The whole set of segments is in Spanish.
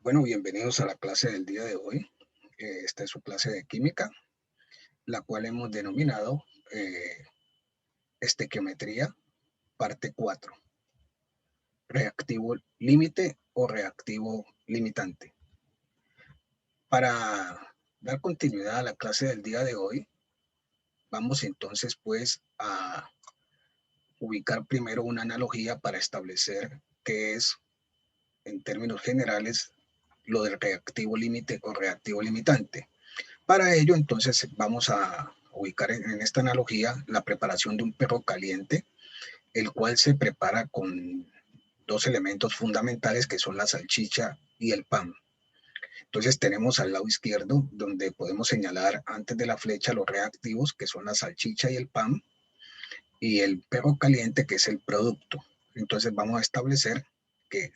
Bueno, bienvenidos a la clase del día de hoy. Esta es su clase de química, la cual hemos denominado estequiometría, parte 4, reactivo límite o reactivo limitante. Para dar continuidad a la clase del día de hoy, vamos entonces pues a ubicar primero una analogía para establecer qué es, en términos generales, lo del reactivo límite o reactivo limitante. Para ello, entonces, vamos a ubicar en esta analogía la preparación de un perro caliente, el cual se prepara con dos elementos fundamentales que son la salchicha y el pan. Entonces tenemos al lado izquierdo donde podemos señalar antes de la flecha los reactivos, que son la salchicha y el pan, y el perro caliente, que es el producto. Entonces vamos a establecer que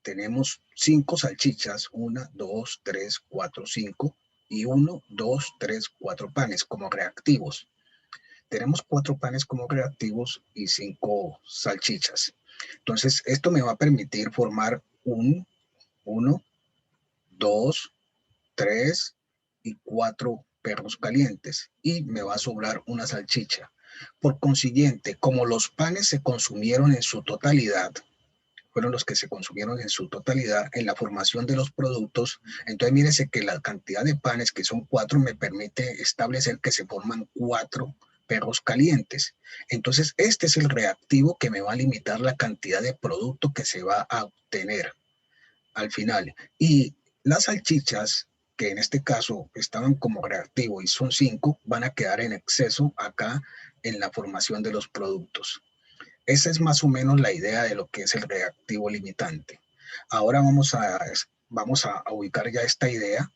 tenemos 5 salchichas, 1, 2, 3, 4, 5, y 1, 2, 3, 4 panes como reactivos. Tenemos 4 panes como reactivos y 5 salchichas. Entonces, esto me va a permitir formar un 1, 2, 3 y 4 perros calientes, y me va a sobrar una salchicha. Por consiguiente, como los panes se consumieron en su totalidad, fueron los que se consumieron en su totalidad en la formación de los productos, entonces mírese que la cantidad de panes, que son 4, me permite establecer que se forman 4 perros calientes. Entonces este es el reactivo que me va a limitar la cantidad de producto que se va a obtener al final. Y las salchichas, que en este caso estaban como reactivo y son 5, van a quedar en exceso acá en la formación de los productos. Esa es más o menos la idea de lo que es el reactivo limitante. Ahora vamos a ubicar ya esta idea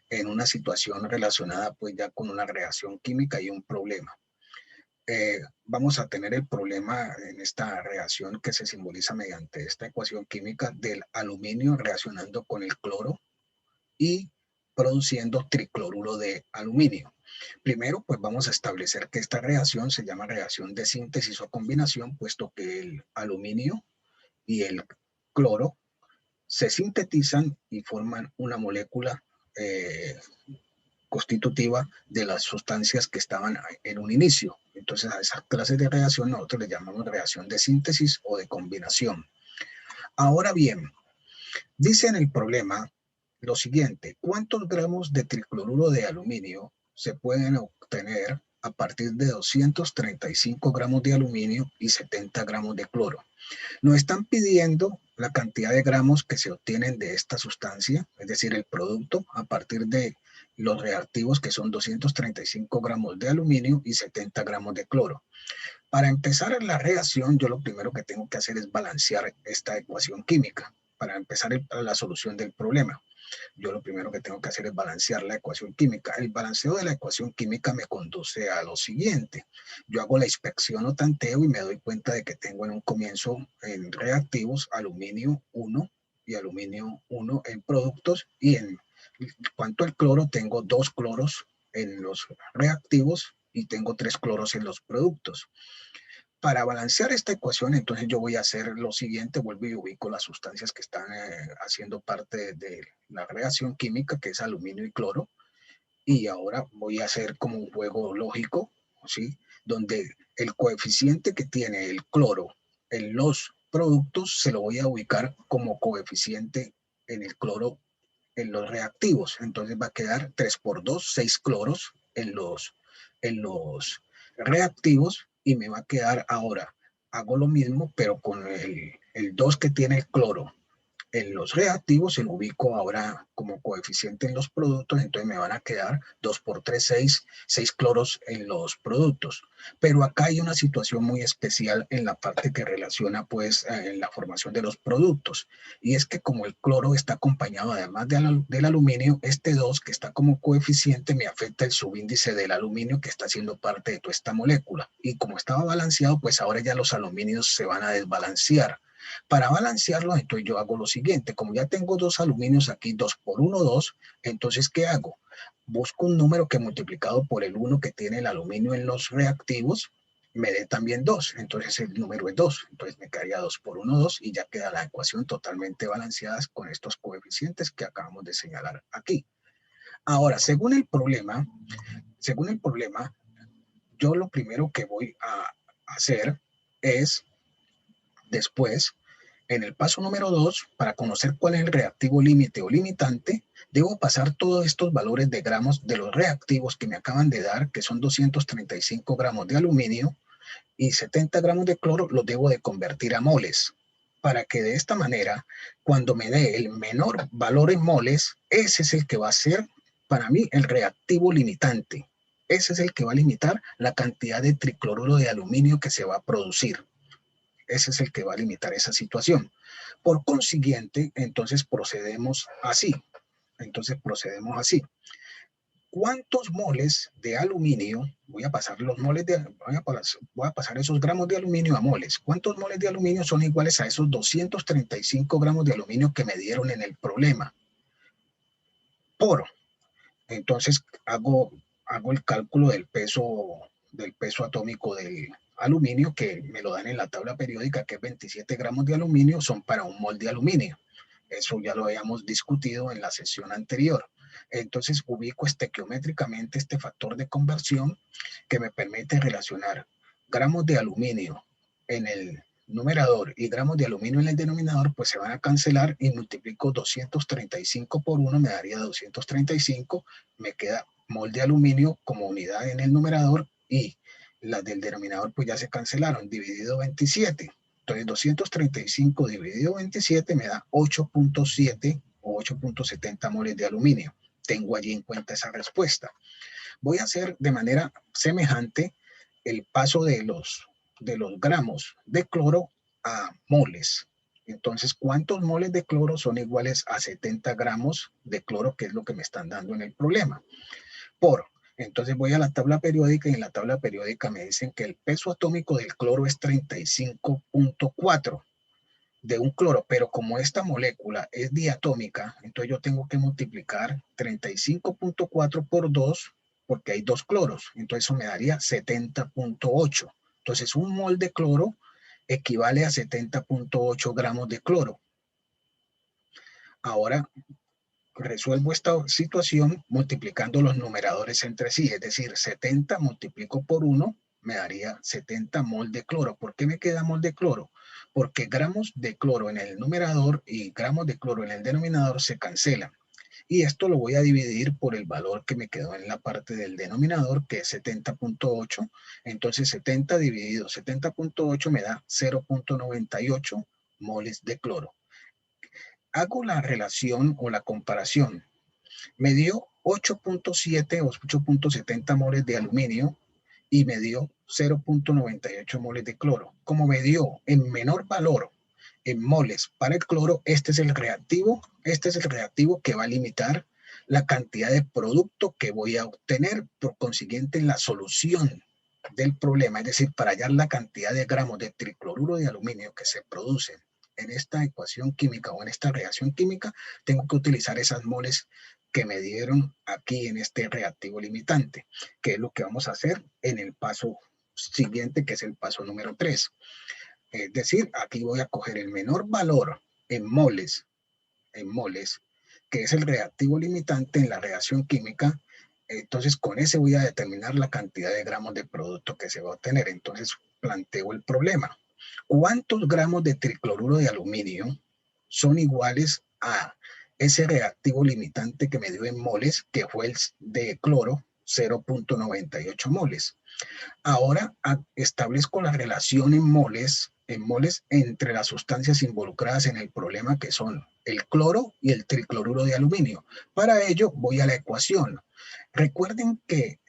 en una situación relacionada pues ya con una reacción química y un problema. Vamos a tener el problema en esta reacción que se simboliza mediante esta ecuación química del aluminio reaccionando con el cloro y produciendo tricloruro de aluminio. Primero, pues vamos a establecer que esta reacción se llama reacción de síntesis o combinación, puesto que el aluminio y el cloro se sintetizan y forman una molécula constitutiva de las sustancias que estaban en un inicio. Entonces, a esas clases de reacción nosotros le llamamos reacción de síntesis o de combinación. Ahora bien, dice en el problema lo siguiente: ¿cuántos gramos de tricloruro de aluminio se pueden obtener a partir de 235 gramos de aluminio y 70 gramos de cloro? Nos están pidiendo la cantidad de gramos que se obtienen de esta sustancia, es decir, el producto a partir de los reactivos, que son 235 gramos de aluminio y 70 gramos de cloro. Para empezar la reacción, yo lo primero que tengo que hacer es balancear esta ecuación química para empezar la solución del problema. Yo lo primero que tengo que hacer es balancear la ecuación química. El balanceo de la ecuación química me conduce a lo siguiente: yo hago la inspección o tanteo y me doy cuenta de que tengo en un comienzo en reactivos aluminio 1 y aluminio 1 en productos, y en cuanto al cloro tengo 2 cloros en los reactivos y tengo 3 cloros en los productos. Para balancear esta ecuación, entonces yo voy a hacer lo siguiente: vuelvo y ubico las sustancias que están haciendo parte de la reacción química, que es aluminio y cloro, y ahora voy a hacer como un juego lógico, ¿sí? Donde el coeficiente que tiene el cloro en los productos se lo voy a ubicar como coeficiente en el cloro en los reactivos. Entonces va a quedar 3 por 2, 6 cloros en los reactivos, y me va a quedar ahora, hago lo mismo, pero con el 2 que tiene el cloro en los reactivos, se lo ubico ahora como coeficiente en los productos, entonces me van a quedar 2 por 3, 6 cloros en los productos. Pero acá hay una situación muy especial en la parte que relaciona pues en la formación de los productos, y es que como el cloro está acompañado además del aluminio, este 2 que está como coeficiente me afecta el subíndice del aluminio que está siendo parte de toda esta molécula, y como estaba balanceado, pues ahora ya los aluminios se van a desbalancear. Para balancearlo, entonces yo hago lo siguiente: como ya tengo 2 aluminios aquí, 2 por 1, 2, entonces ¿qué hago? Busco un número que multiplicado por el 1 que tiene el aluminio en los reactivos me dé también 2. Entonces el número es 2. Entonces me quedaría 2 por 1, 2 y ya queda la ecuación totalmente balanceada con estos coeficientes que acabamos de señalar aquí. Ahora, según el problema, yo lo primero que voy a hacer es después, en el paso número 2, para conocer cuál es el reactivo límite o limitante, debo pasar todos estos valores de gramos de los reactivos que me acaban de dar, que son 235 gramos de aluminio y 70 gramos de cloro, los debo de convertir a moles, para que de esta manera, cuando me dé el menor valor en moles, ese es el que va a ser para mí el reactivo limitante. Ese es el que va a limitar la cantidad de tricloruro de aluminio que se va a producir. Ese es el que va a limitar esa situación. Por consiguiente, entonces procedemos así. ¿Cuántos moles de aluminio? Voy a pasar esos gramos de aluminio a moles. ¿Cuántos moles de aluminio son iguales a esos 235 gramos de aluminio que me dieron en el problema? Entonces hago el cálculo del peso atómico del aluminio, que me lo dan en la tabla periódica, que es 27 gramos de aluminio son para un mol de aluminio. Eso ya lo habíamos discutido en la sesión anterior. Entonces ubico estequiométricamente este factor de conversión que me permite relacionar gramos de aluminio en el numerador y gramos de aluminio en el denominador, pues se van a cancelar y multiplico 235 por 1, me daría 235, me queda mol de aluminio como unidad en el numerador y las del denominador pues ya se cancelaron, dividido 27. Entonces 235 dividido 27 me da 8.7 o 8.70 moles de aluminio. Tengo allí en cuenta esa respuesta. Voy a hacer de manera semejante el paso de los gramos de cloro a moles. Entonces, ¿cuántos moles de cloro son iguales a 70 gramos de cloro, que es lo que me están dando en el problema? Entonces voy a la tabla periódica y en la tabla periódica me dicen que el peso atómico del cloro es 35.4 de un cloro, pero como esta molécula es diatómica, entonces yo tengo que multiplicar 35.4 por 2, porque hay dos cloros, entonces eso me daría 70.8. Entonces un mol de cloro equivale a 70.8 gramos de cloro. Ahora resuelvo esta situación multiplicando los numeradores entre sí, es decir, 70 multiplico por 1 me daría 70 mol de cloro. ¿Por qué me queda mol de cloro? Porque gramos de cloro en el numerador y gramos de cloro en el denominador se cancelan. Y esto lo voy a dividir por el valor que me quedó en la parte del denominador, que es 70.8. Entonces 70 dividido 70.8 me da 0.98 moles de cloro. Hago la relación o la comparación. Me dio 8.7 o 8.70 moles de aluminio y me dio 0.98 moles de cloro. Como me dio en menor valor en moles para el cloro, este es el reactivo que va a limitar la cantidad de producto que voy a obtener, por consiguiente la solución del problema, es decir, para hallar la cantidad de gramos de tricloruro de aluminio que se producen en esta ecuación química o en esta reacción química, tengo que utilizar esas moles que me dieron aquí en este reactivo limitante, que es lo que vamos a hacer en el paso siguiente, que es el paso número 3. Es decir, aquí voy a coger el menor valor en moles, que es el reactivo limitante en la reacción química. Entonces, con ese voy a determinar la cantidad de gramos de producto que se va a obtener. Entonces, planteo el problema. ¿Cuántos gramos de tricloruro de aluminio son iguales a ese reactivo limitante que me dio en moles, que fue el de cloro, 0.98 moles? Ahora establezco la relación en moles entre las sustancias involucradas en el problema, que son el cloro y el tricloruro de aluminio. Para ello voy a la ecuación. Recuerden que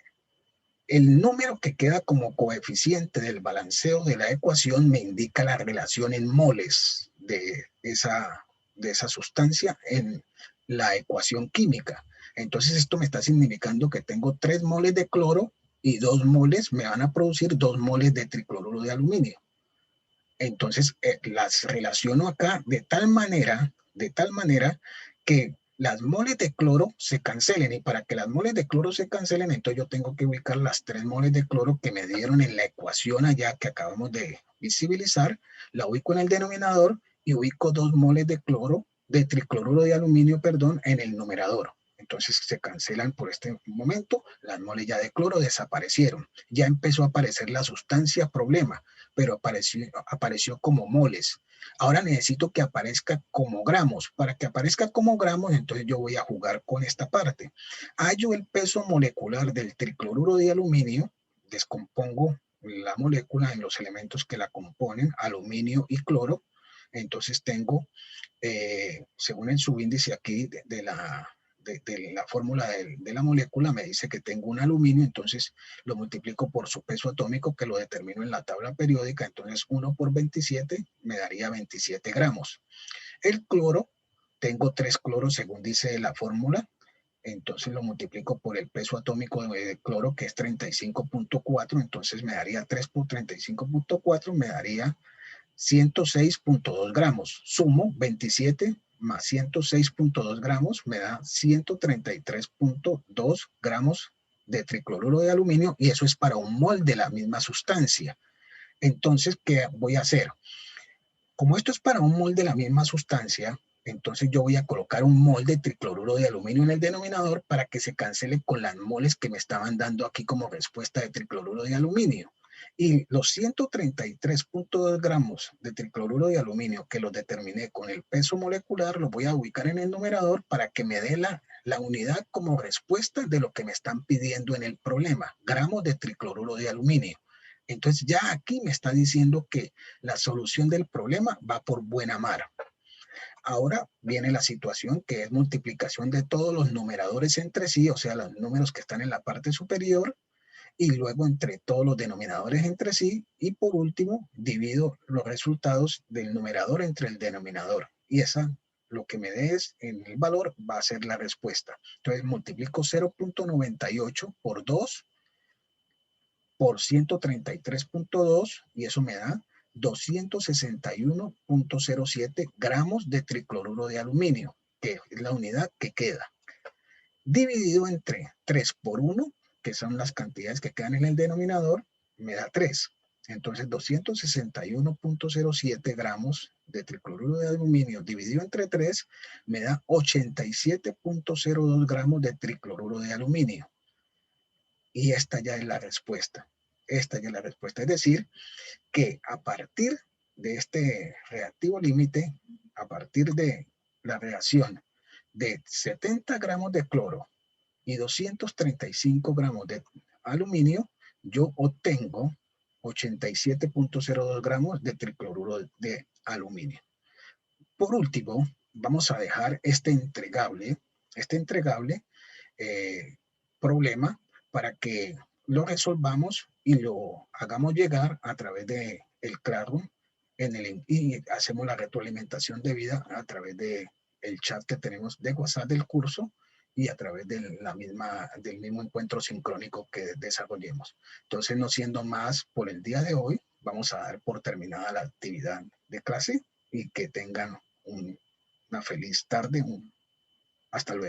el número que queda como coeficiente del balanceo de la ecuación me indica la relación en moles de esa sustancia en la ecuación química. Entonces esto me está significando que tengo 3 moles de cloro y 2 moles me van a producir 2 moles de tricloruro de aluminio. Entonces las relaciono acá de tal manera que las moles de cloro se cancelen, y para que las moles de cloro se cancelen, entonces yo tengo que ubicar las 3 moles de cloro que me dieron en la ecuación allá que acabamos de visibilizar, la ubico en el denominador y ubico 2 moles de cloro, de tricloruro de aluminio, perdón, en el numerador. Entonces se cancelan por este momento, las moles ya de cloro desaparecieron. Ya empezó a aparecer la sustancia problema, pero apareció como moles. Ahora necesito que aparezca como gramos. Para que aparezca como gramos, entonces yo voy a jugar con esta parte. Hallo el peso molecular del tricloruro de aluminio, descompongo la molécula en los elementos que la componen, aluminio y cloro. Entonces tengo, según el subíndice aquí de la fórmula de la molécula, me dice que tengo un aluminio, entonces lo multiplico por su peso atómico, que lo determino en la tabla periódica, entonces 1 por 27 me daría 27 gramos. El cloro, tengo 3 cloros según dice la fórmula, entonces lo multiplico por el peso atómico de cloro, que es 35.4, entonces me daría 3 por 35.4, me daría 106.2 gramos. Sumo 27 más 106.2 gramos, me da 133.2 gramos de tricloruro de aluminio, y eso es para un mol de la misma sustancia. Entonces, ¿qué voy a hacer? Como esto es para un mol de la misma sustancia, entonces yo voy a colocar un mol de tricloruro de aluminio en el denominador para que se cancele con las moles que me estaban dando aquí como respuesta de tricloruro de aluminio. Y los 133.2 gramos de tricloruro de aluminio que los determiné con el peso molecular, los voy a ubicar en el numerador para que me dé la unidad como respuesta de lo que me están pidiendo en el problema, gramos de tricloruro de aluminio. Entonces ya aquí me está diciendo que la solución del problema va por buena mar. Ahora viene la situación que es multiplicación de todos los numeradores entre sí, o sea, los números que están en la parte superior, y luego entre todos los denominadores entre sí, y por último divido los resultados del numerador entre el denominador, y esa, lo que me dé en el valor, va a ser la respuesta. Entonces multiplico 0.98 por 2 por 133.2, y eso me da 261.07 gramos de tricloruro de aluminio, que es la unidad que queda. Dividido entre 3 por 1, que son las cantidades que quedan en el denominador, me da 3. Entonces 261.07 gramos de tricloruro de aluminio dividido entre 3 me da 87.02 gramos de tricloruro de aluminio. Y esta ya es la respuesta. Esta ya es la respuesta. Es decir, que a partir de este reactivo límite, a partir de la reacción de 70 gramos de cloro y 235 gramos de aluminio, yo obtengo 87.02 gramos de tricloruro de aluminio. Por último, vamos a dejar este entregable problema para que lo resolvamos y lo hagamos llegar a través de el Classroom y hacemos la retroalimentación debida a través de el chat que tenemos de WhatsApp del curso y a través del mismo encuentro sincrónico que desarrollemos. Entonces, no siendo más por el día de hoy, vamos a dar por terminada la actividad de clase y que tengan una feliz tarde. Hasta luego.